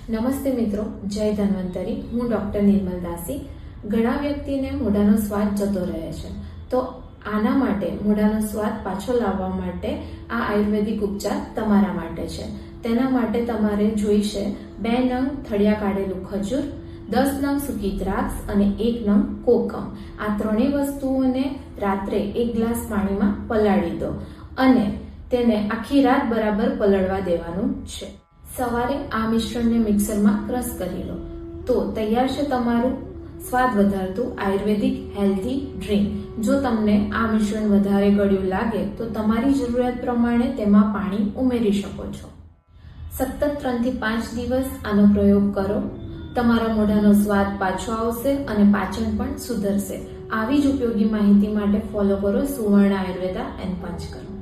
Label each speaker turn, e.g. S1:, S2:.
S1: નમસ્તે મિત્રો, જય ધન્વંતરી. હું ડોક્ટર નિર્મલ દાસી. ઘણા વ્યક્તિને મોઢાનો સ્વાદ જતો રહે છે, તો આના માટે મોઢાનો સ્વાદ પાછો લાવવા માટે આ આયુર્વેદિક ઉપચાર તમારા માટે છે. તેના માટે તમારે જોઈશે 2 નંગ થળિયા કાઢેલું ખજૂર, 10 નંગ સૂકી દ્રાક્ષ અને 1 નંગ કોકમ. આ ત્રણેય વસ્તુઓને રાત્રે 1 ગ્લાસ પાણીમાં પલાળી દો અને તેને આખી રાત બરાબર પલળવા દેવાનું છે. સવારે આ મિશ્રણને મિક્સરમાં ક્રશ કરી લો તો તૈયાર છે તમારું સ્વાદ વધારતું આયુર્વેદિક હેલ્ધી ડ્રિંક. જો તમને આ મિશ્રણ વધારે ગળ્યું લાગે તો તમારી જરૂરિયાત પ્રમાણે તેમાં પાણી ઉમેરી શકો છો. સતત 3 થી 5 દિવસ આનો પ્રયોગ કરો. તમારા મોઢાનો સ્વાદ પાછો આવશે અને પાચન પણ સુધરશે. આવી જ ઉપયોગી માહિતી માટે ફોલો કરો સુવર્ણ આયુર્વેદા એન્ડ પંચકર્મ.